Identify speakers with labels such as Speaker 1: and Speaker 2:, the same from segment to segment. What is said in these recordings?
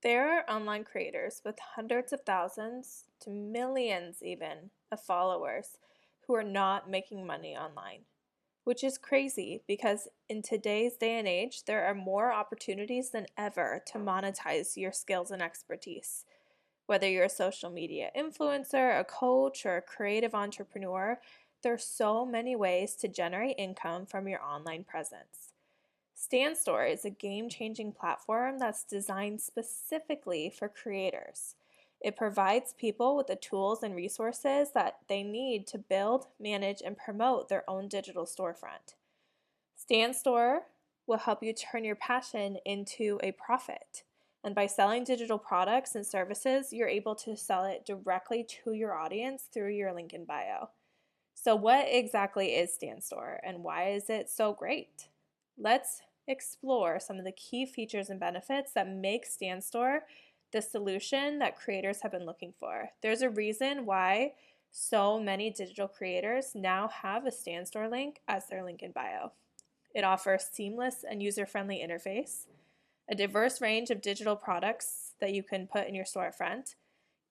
Speaker 1: There are online creators with hundreds of thousands to millions even of followers who are not making money online, which is crazy because in today's day and age, there are more opportunities than ever to monetize your skills and expertise. Whether you're a social media influencer, a coach, or a creative entrepreneur, there are so many ways to generate income from your online presence. StanStore is a game-changing platform that's designed specifically for creators. It provides people with the tools and resources that they need to build, manage, and promote their own digital storefront. StanStore will help you turn your passion into a profit. And by selling digital products and services, you're able to sell it directly to your audience through your link in bio. So, what exactly is StanStore and why is it so great? Let's explore some of the key features and benefits that make StanStore the solution that creators have been looking for. There's a reason why so many digital creators now have a StanStore link as their link in bio. It offers seamless and user-friendly interface, a diverse range of digital products that you can put in your storefront,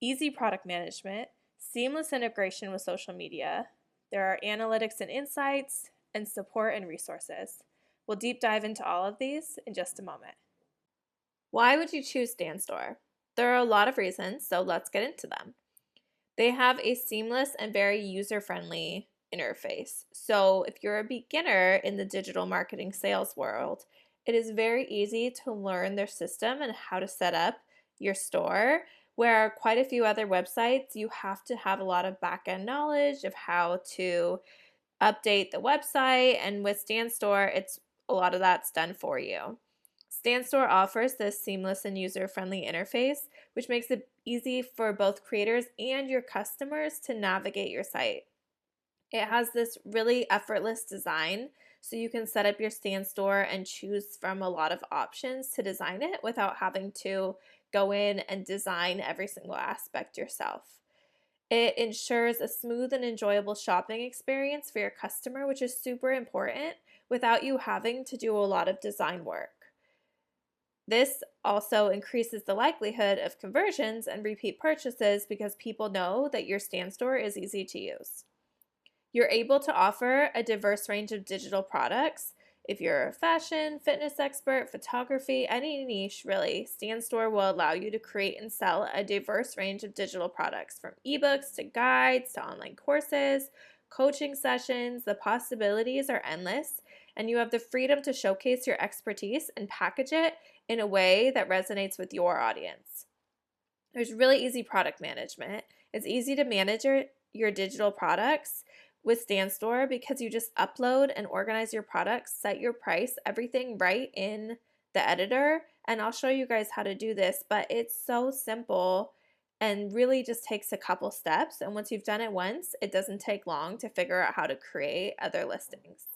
Speaker 1: easy product management, seamless integration with social media. There are analytics and insights, and support and resources. We'll deep dive into all of these in just a moment. Why would you choose StanStore? There are a lot of reasons, so let's get into them. They have a seamless and very user-friendly interface. So if you're a beginner in the digital marketing sales world, it is very easy to learn their system and how to set up your store, where quite a few other websites, you have to have a lot of back-end knowledge of how to update the website, and with StanStore, it's a lot of that's done for you. StanStore offers this seamless and user-friendly interface, which makes it easy for both creators and your customers to navigate your site. It has this really effortless design, so you can set up your StanStore and choose from a lot of options to design it without having to go in and design every single aspect yourself. It ensures a smooth and enjoyable shopping experience for your customer, which is super important, without you having to do a lot of design work. This also increases the likelihood of conversions and repeat purchases because people know that your StanStore is easy to use. You're able to offer a diverse range of digital products. If you're a fashion, fitness expert, photography, any niche really, StanStore will allow you to create and sell a diverse range of digital products, from ebooks to guides to online courses, coaching sessions. The possibilities are endless, and you have the freedom to showcase your expertise and package it in a way that resonates with your audience. There's really easy product management. It's easy to manage your digital products with StanStore because you just upload and organize your products, set your price, everything right in the editor. And I'll show you guys how to do this, but it's so simple and really just takes a couple steps. And once you've done it once, it doesn't take long to figure out how to create other listings.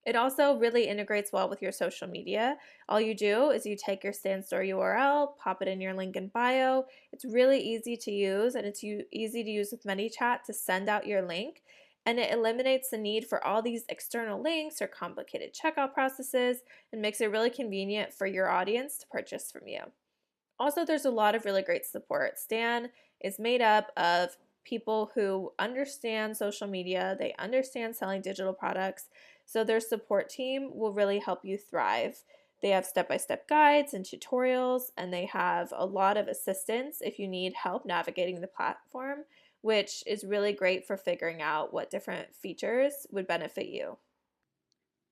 Speaker 1: It also really integrates well with your social media. All you do is you take your StanStore URL, pop it in your link in bio. It's really easy to use, and it's easy to use with ManyChat to send out your link. And it eliminates the need for all these external links or complicated checkout processes and makes it really convenient for your audience to purchase from you. Also, there's a lot of really great support. Stan is made up of people who understand social media, they understand selling digital products, so their support team will really help you thrive. They have step-by-step guides and tutorials, and they have a lot of assistance if you need help navigating the platform, which is really great for figuring out what different features would benefit you.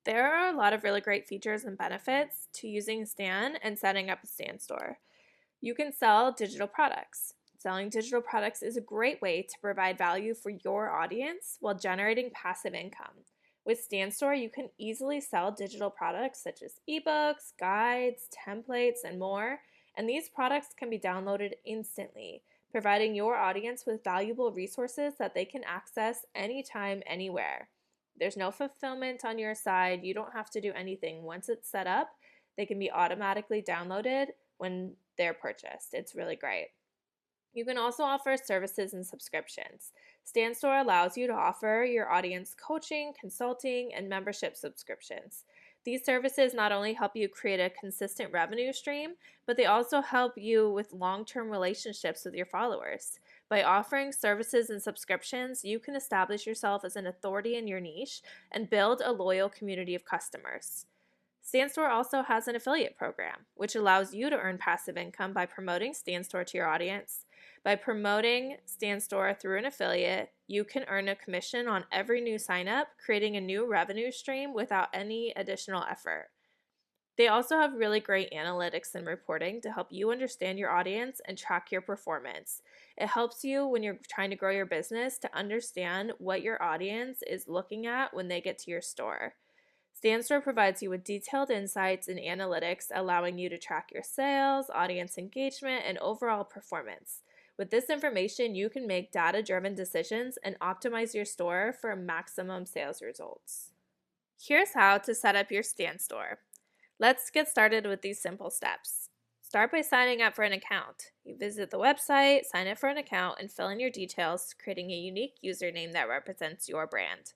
Speaker 1: There are a lot of really great features and benefits to using Stan and setting up a StanStore. You can sell digital products. Selling digital products is a great way to provide value for your audience while generating passive income. With StanStore, you can easily sell digital products such as ebooks, guides, templates, and more, and these products can be downloaded instantly, providing your audience with valuable resources that they can access anytime, anywhere. There's no fulfillment on your side. You don't have to do anything. Once it's set up, they can be automatically downloaded when they're purchased. It's really great. You can also offer services and subscriptions. StanStore allows you to offer your audience coaching, consulting, and membership subscriptions. These services not only help you create a consistent revenue stream, but they also help you with long-term relationships with your followers. By offering services and subscriptions, you can establish yourself as an authority in your niche and build a loyal community of customers. StanStore also has an affiliate program, which allows you to earn passive income by promoting StanStore to your audience. By promoting StanStore through an affiliate, you can earn a commission on every new sign-up, creating a new revenue stream without any additional effort. They also have really great analytics and reporting to help you understand your audience and track your performance. It helps you when you're trying to grow your business to understand what your audience is looking at when they get to your store. StanStore provides you with detailed insights and analytics, allowing you to track your sales, audience engagement, and overall performance. With this information, you can make data-driven decisions and optimize your store for maximum sales results. Here's how to set up your StanStore. Let's get started with these simple steps. Start by signing up for an account. You visit the website, sign up for an account, and fill in your details, creating a unique username that represents your brand.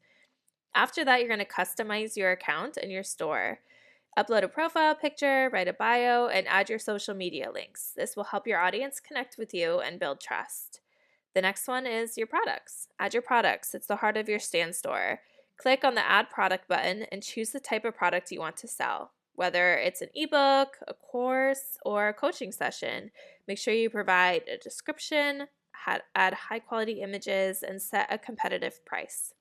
Speaker 1: After that, you're going to customize your account and your store. Upload a profile picture, write a bio, and add your social media links. This will help your audience connect with you and build trust. The next one is your products. Add your products. It's the heart of your StanStore. Click on the Add Product button and choose the type of product you want to sell. Whether it's an ebook, a course, or a coaching session, make sure you provide a description, add high-quality images, and set a competitive price.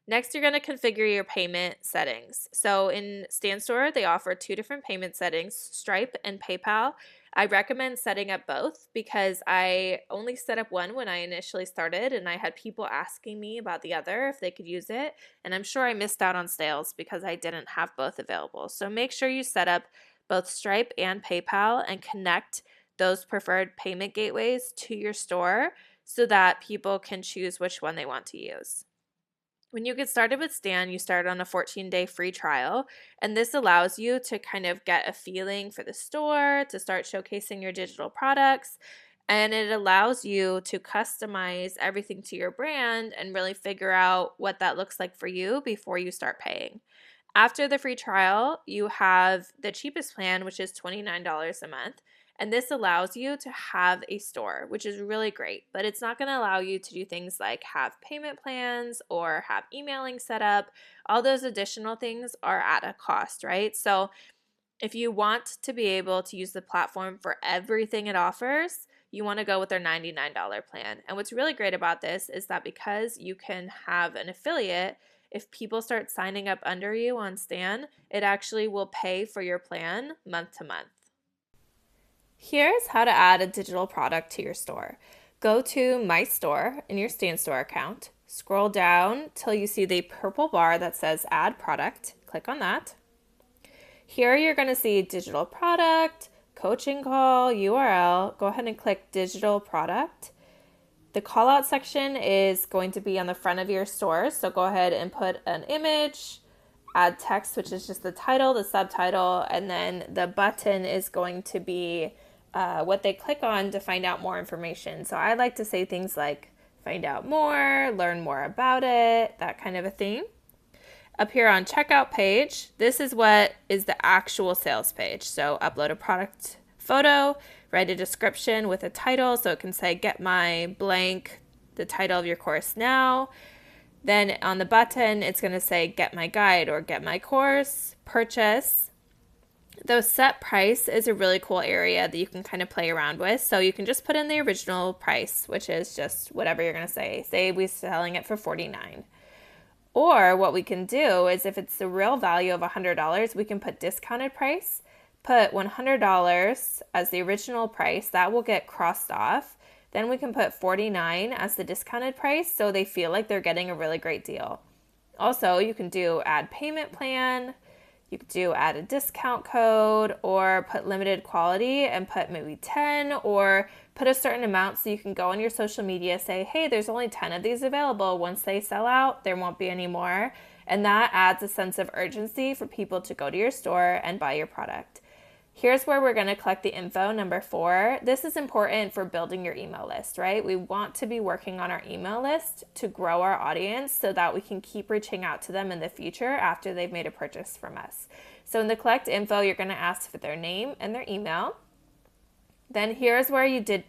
Speaker 1: Next, you're going to configure your payment settings. So in StanStore, they offer two different payment settings, Stripe and PayPal. I recommend setting up both because I only set up one when I initially started, and I had people asking me about the other if they could use it, and I'm sure I missed out on sales because I didn't have both available. So make sure you set up both Stripe and PayPal and connect those preferred payment gateways to your store so that people can choose which one they want to use. When you get started with Stan, you start on a 14-day free trial, and this allows you to kind of get a feeling for the store, to start showcasing your digital products, and it allows you to customize everything to your brand and really figure out what that looks like for you before you start paying. After the free trial, you have the cheapest plan, which is $29 a month. And this allows you to have a store, which is really great, but it's not going to allow you to do things like have payment plans or have emailing set up. All those additional things are at a cost, right? So if you want to be able to use the platform for everything it offers, you want to go with their $99 plan. And what's really great about this is that because you can have an affiliate, if people start signing up under you on Stan, it actually will pay for your plan month to month. Here's how to add a digital product to your store. Go to My Store in your StanStore account. Scroll down till you see the purple bar that says Add Product. Click on that. Here you're going to see digital product, coaching call, URL. Go ahead and click digital product. The callout section is going to be on the front of your store, so go ahead and put an image, add text, which is just the title, the subtitle, and then the button is going to be what they click on to find out more information. So I like to say things like find out more, learn more about it, that kind of a thing. Up here on checkout page, this is what is the actual sales page. So upload a product photo, write a description with a title. So it can say get my blank, the title of your course now. Then on the button, it's going to say get my guide or get my course, purchase. The set price is a really cool area that you can kind of play around with. So you can just put in the original price, which is just whatever you're going to say. Say we're selling it for $49. Or what we can do is if it's the real value of $100, we can put discounted price, put $100 as the original price. That will get crossed off. Then we can put $49 as the discounted price so they feel like they're getting a really great deal. Also, you can do add payment plan. You could do add a discount code or put limited quality and put maybe 10 or put a certain amount so you can go on your social media, say, hey, there's only 10 of these available. Once they sell out, there won't be any more. And that adds a sense of urgency for people to go to your store and buy your product. Here's where we're going to collect the info. Number 4, this is important for building your email list, right? We want to be working on our email list to grow our audience so that we can keep reaching out to them in the future after they've made a purchase from us. So in the collect info, you're going to ask for their name and their email. Then here's where you did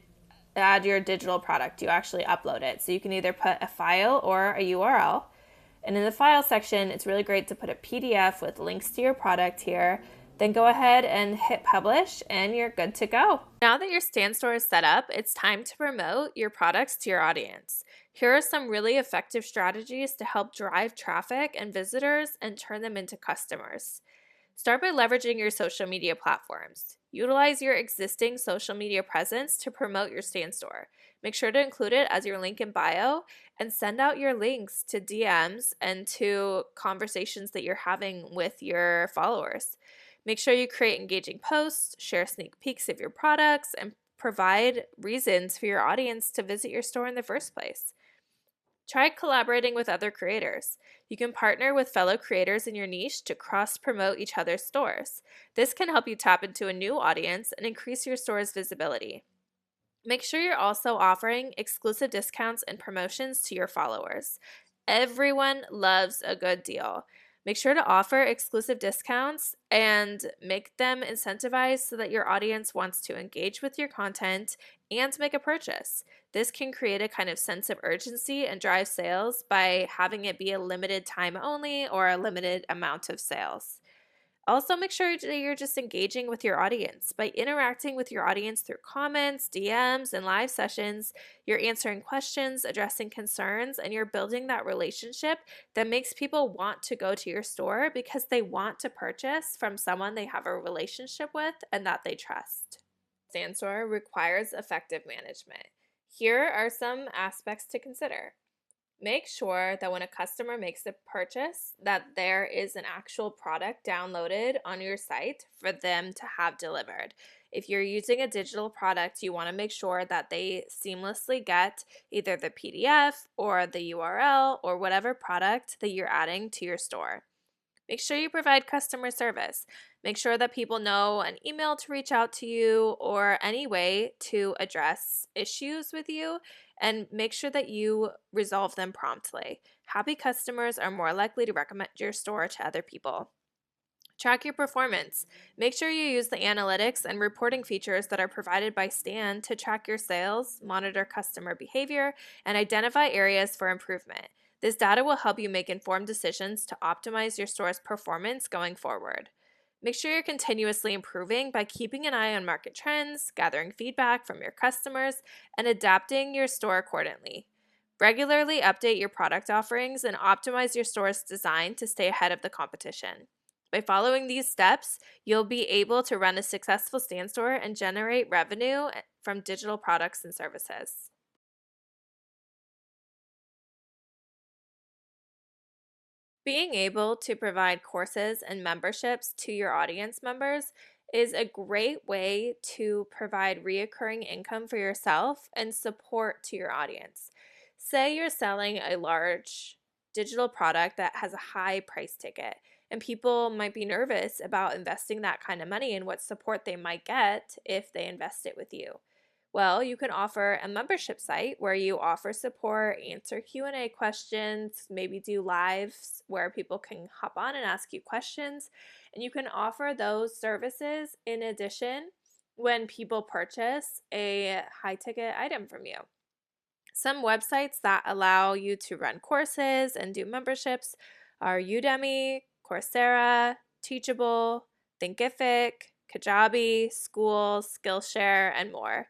Speaker 1: add your digital product. You actually upload it. So you can either put a file or a URL. And in the file section, it's really great to put a PDF with links to your product here. Then go ahead and hit publish and you're good to go. Now that your stand store is set up, it's time to promote your products to your audience. Here are some really effective strategies to help drive traffic and visitors and turn them into customers. Start by leveraging your social media platforms. Utilize your existing social media presence to promote your stand store. Make sure to include it as your link in bio and send out your links to DMs and to conversations that you're having with your followers. Make sure you create engaging posts, share sneak peeks of your products, and provide reasons for your audience to visit your store in the first place. Try collaborating with other creators. You can partner with fellow creators in your niche to cross-promote each other's stores. This can help you tap into a new audience and increase your store's visibility. Make sure you're also offering exclusive discounts and promotions to your followers. Everyone loves a good deal. Make sure to offer exclusive discounts and make them incentivized so that your audience wants to engage with your content and make a purchase. This can create a kind of sense of urgency and drive sales by having it be a limited time only or a limited amount of sales. Also, make sure that you're just engaging with your audience. By interacting with your audience through comments, DMs, and live sessions, you're answering questions, addressing concerns, and you're building that relationship that makes people want to go to your store because they want to purchase from someone they have a relationship with and that they trust. Stand store requires effective management. Here are some aspects to consider. Make sure that when a customer makes a purchase that there is an actual product downloaded on your site for them to have delivered. If you're using a digital product, you want to make sure that they seamlessly get either the PDF or the URL or whatever product that you're adding to your store. Make sure you provide customer service. Make sure that people know an email to reach out to you or any way to address issues with you, and make sure that you resolve them promptly. Happy customers are more likely to recommend your store to other people. Track your performance. Make sure you use the analytics and reporting features that are provided by Stan to track your sales, monitor customer behavior, and identify areas for improvement. This data will help you make informed decisions to optimize your store's performance going forward. Make sure you're continuously improving by keeping an eye on market trends, gathering feedback from your customers, and adapting your store accordingly. Regularly update your product offerings and optimize your store's design to stay ahead of the competition. By following these steps, you'll be able to run a successful stand store and generate revenue from digital products and services. Being able to provide courses and memberships to your audience members is a great way to provide reoccurring income for yourself and support to your audience. Say you're selling a large digital product that has a high price ticket, and people might be nervous about investing that kind of money and what support they might get if they invest it with you. Well, you can offer a membership site where you offer support, answer Q&A questions, maybe do lives where people can hop on and ask you questions, and you can offer those services in addition when people purchase a high-ticket item from you. Some websites that allow you to run courses and do memberships are Udemy, Coursera, Teachable, Thinkific, Kajabi, School, Skillshare, and more.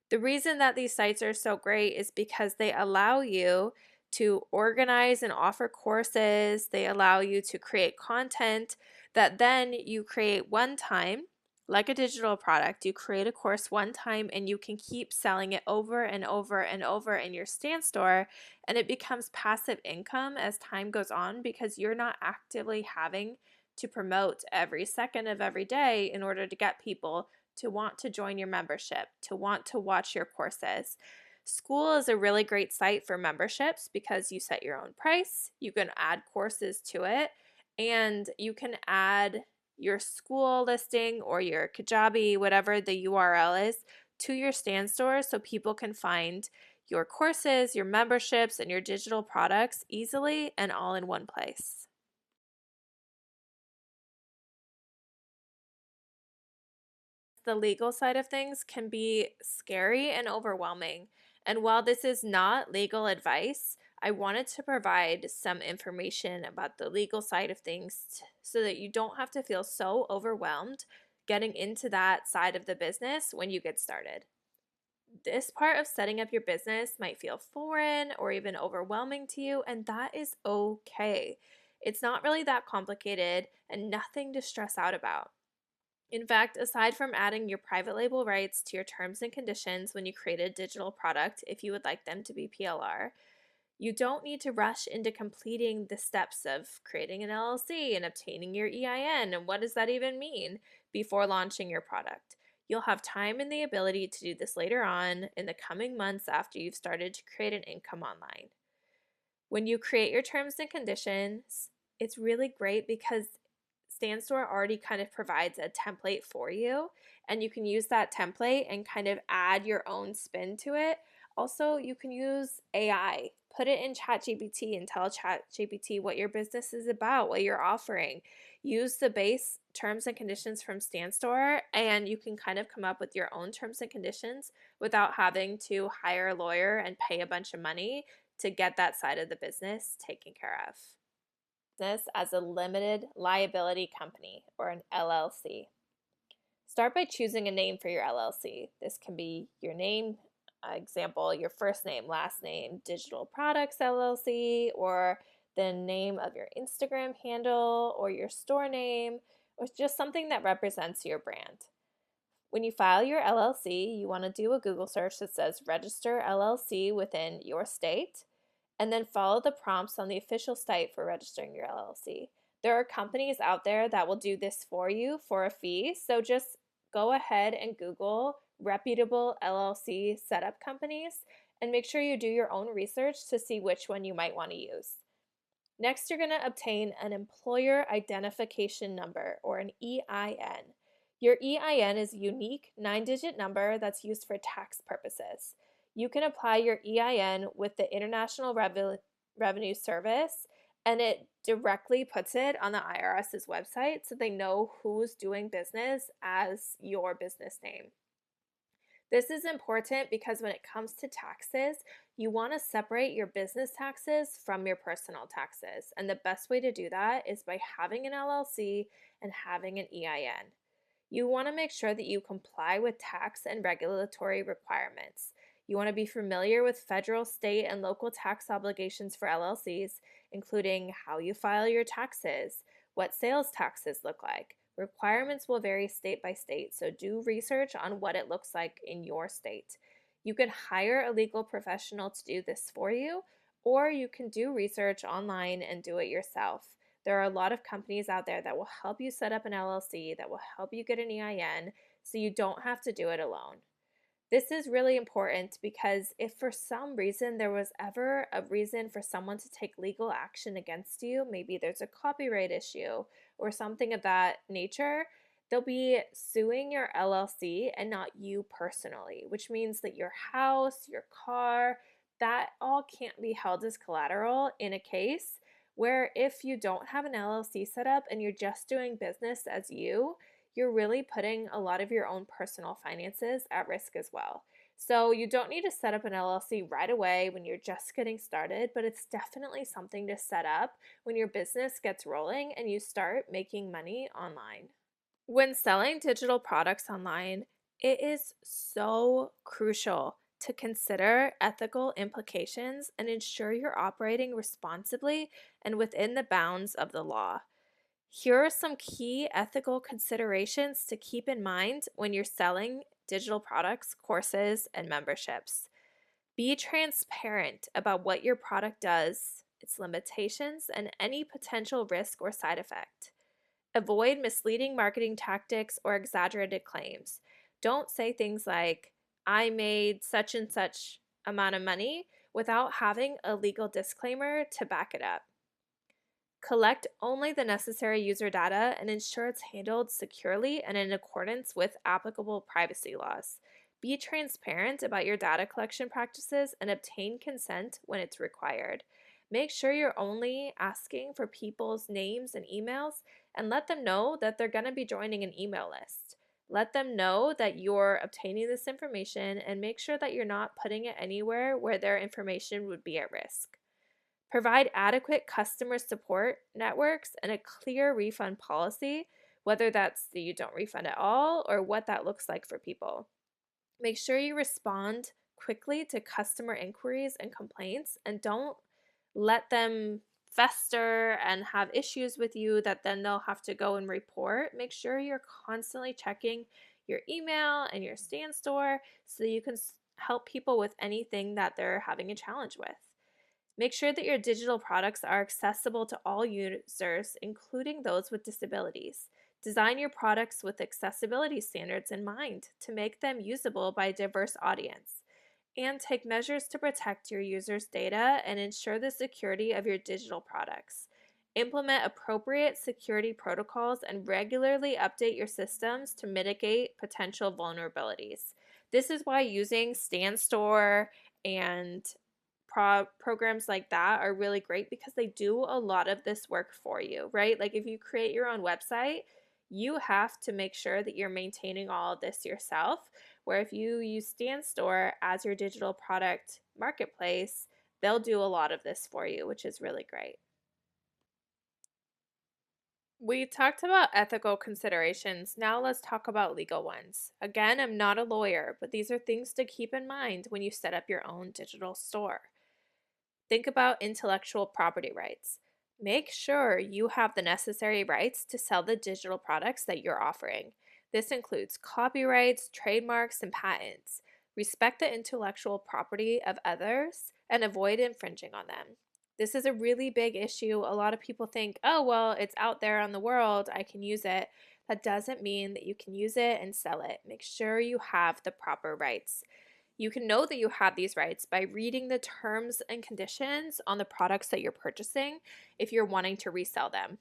Speaker 1: The reason that these sites are so great is because they allow you to organize and offer courses. They allow you to create content that then you create one time, like a digital product. You create a course one time and you can keep selling it over and over and over in your stand store, and it becomes passive income as time goes on because you're not actively having to promote every second of every day in order to get people to want to join your membership, to want to watch your courses. School is a really great site for memberships because you set your own price, you can add courses to it, and you can add your school listing or your Kajabi, whatever the URL is, to your Stand Store so people can find your courses, your memberships, and your digital products easily and all in one place. The legal side of things can be scary and overwhelming. And while this is not legal advice, I wanted to provide some information about the legal side of things so that you don't have to feel so overwhelmed getting into that side of the business when you get started. This part of setting up your business might feel foreign or even overwhelming to you, and that is okay. It's not really that complicated and nothing to stress out about. In fact, aside from adding your private label rights to your terms and conditions when you create a digital product, if you would like them to be PLR, you don't need to rush into completing the steps of creating an LLC and obtaining your EIN. And what does that even mean before launching your product? You'll have time and the ability to do this later on in the coming months after you've started to create an income online. When you create your terms and conditions, it's really great because StanStore already kind of provides a template for you, and you can use that template and kind of add your own spin to it. Also, you can use AI. Put it in ChatGPT and tell ChatGPT what your business is about, what you're offering. Use the base terms and conditions from StanStore, and you can kind of come up with your own terms and conditions without having to hire a lawyer and pay a bunch of money to get that side of the business taken care of. Business as a limited liability company or an LLC. Start by choosing a name for your LLC. This can be your name, example, your first name, last name, Digital Products LLC, or the name of your Instagram handle or your store name, or just something that represents your brand. When you file your LLC, you want to do a Google search that says register LLC within your state, and then follow the prompts on the official site for registering your LLC. There are companies out there that will do this for you for a fee, so just go ahead and Google reputable LLC setup companies and make sure you do your own research to see which one you might want to use. Next, you're going to obtain an employer identification number or an EIN. Your EIN is a unique 9-digit number that's used for tax purposes. You can apply your EIN with the International Revenue Service, and it directly puts it on the IRS's website so they know who's doing business as your business name. This is important because when it comes to taxes, you want to separate your business taxes from your personal taxes. And the best way to do that is by having an LLC and having an EIN. You want to make sure that you comply with tax and regulatory requirements. You want to be familiar with federal, state, and local tax obligations for LLCs, including how you file your taxes, what sales taxes look like. Requirements will vary state by state, so do research on what it looks like in your state. You can hire a legal professional to do this for you, or you can do research online and do it yourself. There are a lot of companies out there that will help you set up an LLC, that will help you get an EIN, so you don't have to do it alone. This is really important because if for some reason there was ever a reason for someone to take legal action against you, maybe there's a copyright issue or something of that nature, they'll be suing your LLC and not you personally, which means that your house, your car, that all can't be held as collateral in a case where if you don't have an LLC set up and you're just doing business as you're really putting a lot of your own personal finances at risk as well. So you don't need to set up an LLC right away when you're just getting started, but it's definitely something to set up when your business gets rolling and you start making money online. When selling digital products online, it is so crucial to consider ethical implications and ensure you're operating responsibly and within the bounds of the law. Here are some key ethical considerations to keep in mind when you're selling digital products, courses, and memberships. Be transparent about what your product does, its limitations, and any potential risk or side effect. Avoid misleading marketing tactics or exaggerated claims. Don't say things like, I made such and such amount of money without having a legal disclaimer to back it up. Collect only the necessary user data and ensure it's handled securely and in accordance with applicable privacy laws. Be transparent about your data collection practices and obtain consent when it's required. Make sure you're only asking for people's names and emails and let them know that they're going to be joining an email list. Let them know that you're obtaining this information and make sure that you're not putting it anywhere where their information would be at risk. Provide adequate customer support networks and a clear refund policy, whether that's that you don't refund at all or what that looks like for people. Make sure you respond quickly to customer inquiries and complaints and don't let them fester and have issues with you that then they'll have to go and report. Make sure you're constantly checking your email and your stand store so that you can help people with anything that they're having a challenge with. Make sure that your digital products are accessible to all users, including those with disabilities. Design your products with accessibility standards in mind to make them usable by a diverse audience. And take measures to protect your users' data and ensure the security of your digital products. Implement appropriate security protocols and regularly update your systems to mitigate potential vulnerabilities. This is why using StanStore and programs like that are really great because they do a lot of this work for you, right? Like if you create your own website, you have to make sure that you're maintaining all of this yourself. Where if you use StanStore as your digital product marketplace, they'll do a lot of this for you, which is really great. We talked about ethical considerations. Now let's talk about legal ones. Again, I'm not a lawyer, but these are things to keep in mind when you set up your own digital store. Think about intellectual property rights. Make sure you have the necessary rights to sell the digital products that you're offering. This includes copyrights, trademarks, and patents. Respect the intellectual property of others and avoid infringing on them. This is a really big issue. A lot of people think, oh, well, it's out there on the world, I can use it. That doesn't mean that you can use it and sell it. Make sure you have the proper rights. You can know that you have these rights by reading the terms and conditions on the products that you're purchasing if you're wanting to resell them.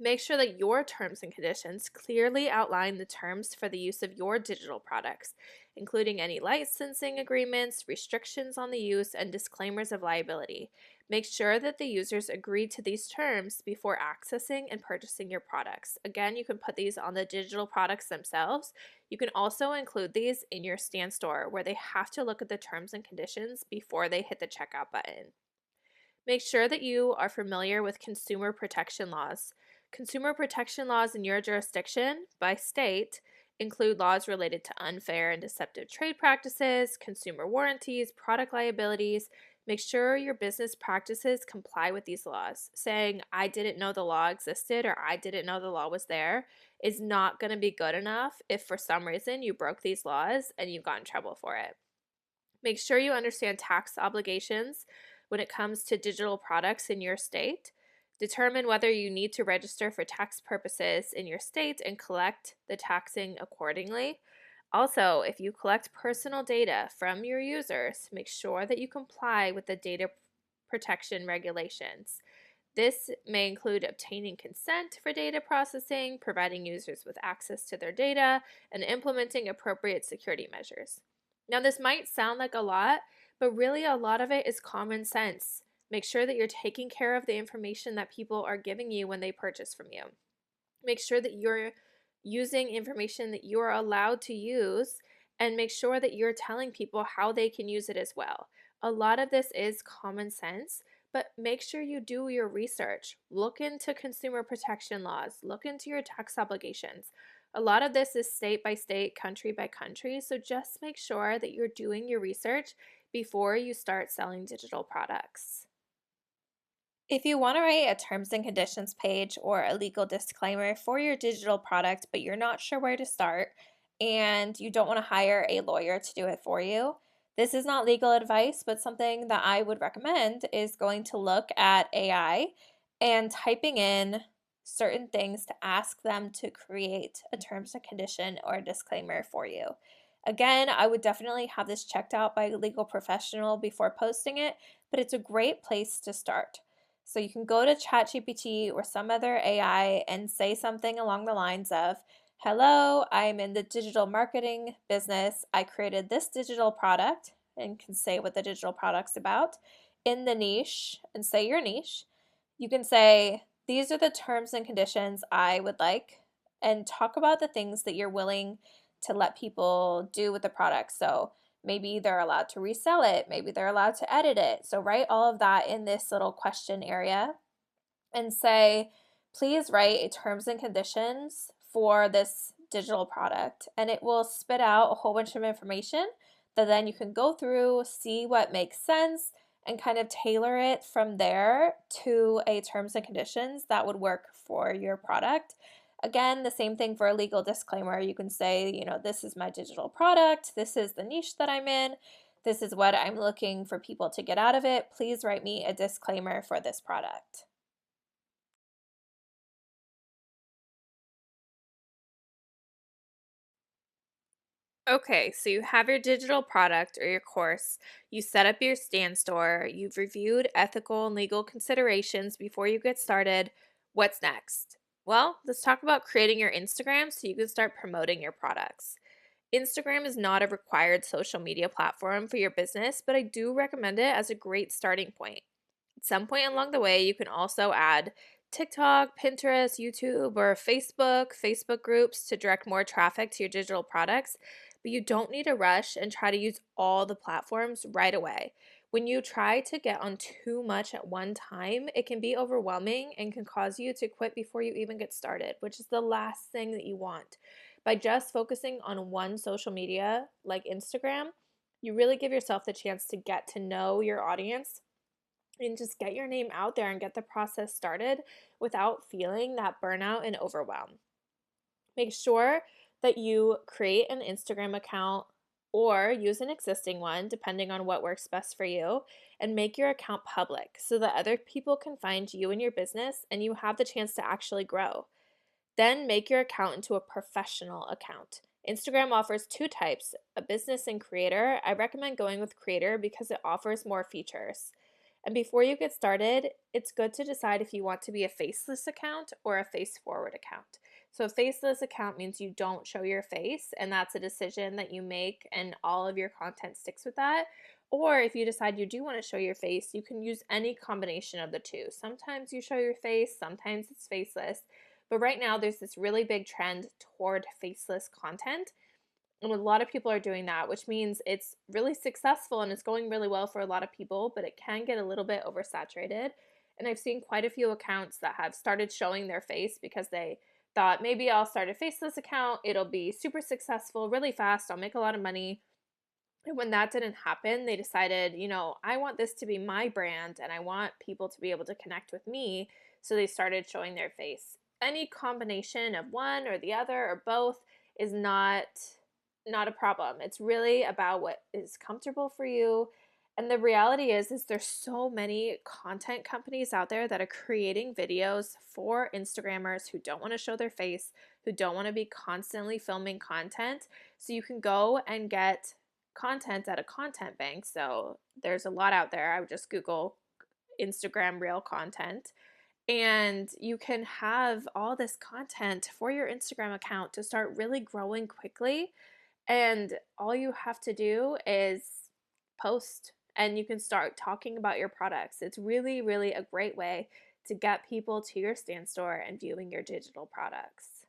Speaker 1: Make sure that your terms and conditions clearly outline the terms for the use of your digital products, including any licensing agreements, restrictions on the use, and disclaimers of liability. Make sure that the users agree to these terms before accessing and purchasing your products. Again, you can put these on the digital products themselves. You can also include these in your stand store where they have to look at the terms and conditions before they hit the checkout button. Make sure that you are familiar with consumer protection laws. Consumer protection laws in your jurisdiction by state include laws related to unfair and deceptive trade practices, consumer warranties, product liabilities. Make sure your business practices comply with these laws. Saying, I didn't know the law existed or I didn't know the law was there is not going to be good enough if for some reason you broke these laws and you got in trouble for it. Make sure you understand tax obligations when it comes to digital products in your state. Determine whether you need to register for tax purposes in your state and collect the taxing accordingly. Also, if you collect personal data from your users, make sure that you comply with the data protection regulations. This may include obtaining consent for data processing, providing users with access to their data, and implementing appropriate security measures. Now, this might sound like a lot, but really a lot of it is common sense. Make sure that you're taking care of the information that people are giving you when they purchase from you. Make sure that you're using information that you're allowed to use and make sure that you're telling people how they can use it as well. A lot of this is common sense, but make sure you do your research. Look into consumer protection laws, look into your tax obligations. A lot of this is state by state, country by country, so just make sure that you're doing your research before you start selling digital products. If you want to write a terms and conditions page or a legal disclaimer for your digital product, but you're not sure where to start and you don't want to hire a lawyer to do it for you, this is not legal advice, but something that I would recommend is going to look at AI and typing in certain things to ask them to create a terms and condition or a disclaimer for you. Again, I would definitely have this checked out by a legal professional before posting it, but it's a great place to start. So you can go to ChatGPT or some other AI and say something along the lines of, "Hello, I'm in the digital marketing business. I created this digital product," and can say what the digital product's about, "in the niche," and say your niche. You can say, "These are the terms and conditions I would like," and talk about the things that you're willing to let people do with the product. So maybe they're allowed to resell it, maybe they're allowed to edit it. So write all of that in this little question area and say, "Please write a terms and conditions for this digital product." And it will spit out a whole bunch of information that then you can go through, see what makes sense, and kind of tailor it from there to a terms and conditions that would work for your product. Again, the same thing for a legal disclaimer. You can say, "This is my digital product. This is the niche that I'm in. This is what I'm looking for people to get out of it. Please write me a disclaimer for this product." Okay, so you have your digital product or your course, you set up your stand store, you've reviewed ethical and legal considerations before you get started. What's next? Well, let's talk about creating your Instagram so you can start promoting your products. Instagram is not a required social media platform for your business, but I do recommend it as a great starting point. At some point along the way, you can also add TikTok, Pinterest, YouTube, or Facebook groups to direct more traffic to your digital products, but you don't need to rush and try to use all the platforms right away. When you try to get on too much at one time, it can be overwhelming and can cause you to quit before you even get started, which is the last thing that you want. By just focusing on one social media like Instagram, you really give yourself the chance to get to know your audience and just get your name out there and get the process started without feeling that burnout and overwhelm. Make sure that you create an Instagram account or use an existing one, depending on what works best for you, and make your account public so that other people can find you and your business and you have the chance to actually grow. Then make your account into a professional account. Instagram offers two types, a business and creator. I recommend going with creator because it offers more features. And before you get started, it's good to decide if you want to be a faceless account or a face forward account. So, a faceless account means you don't show your face, and that's a decision that you make, and all of your content sticks with that. Or if you decide you do want to show your face, you can use any combination of the two. Sometimes you show your face, sometimes it's faceless. But right now, there's this really big trend toward faceless content. And a lot of people are doing that, which means it's really successful and it's going really well for a lot of people, but it can get a little bit oversaturated. And I've seen quite a few accounts that have started showing their face because they thought maybe I'll start a faceless account, it'll be super successful really fast, I'll make a lot of money. And when that didn't happen, they decided, I want this to be my brand and I want people to be able to connect with me. So they started showing their face. Any combination of one or the other or both is not a problem. It's really about what is comfortable for you. And the reality is there's so many content companies out there that are creating videos for Instagrammers who don't want to show their face, who don't want to be constantly filming content. So you can go and get content at a content bank. So there's a lot out there. I would just Google Instagram reel content. And you can have all this content for your Instagram account to start really growing quickly. And all you have to do is post and you can start talking about your products. It's really, really a great way to get people to your stand store and viewing your digital products.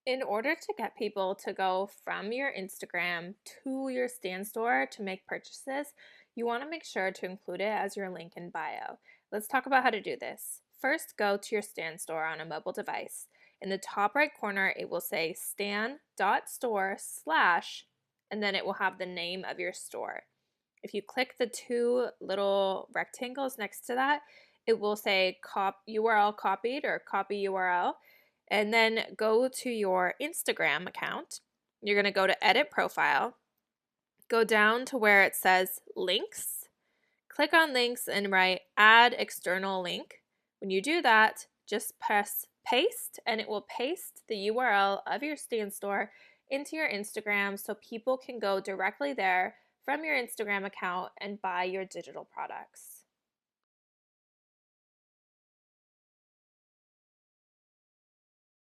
Speaker 1: In order to get people to go from your Instagram to your stand store to make purchases, you want to make sure to include it as your link in bio. Let's talk about how to do this. First, go to your stand store on a mobile device. In the top right corner, it will say stan.store/ and then it will have the name of your store. If you click the two little rectangles next to that, it will say URL copied or copy URL. And then go to your Instagram account. You're going to go to edit profile, go down to where it says links, click on links and write add external link. When you do that, just press paste and it will paste the URL of your stand store into your Instagram so people can go directly there from your Instagram account and buy your digital products.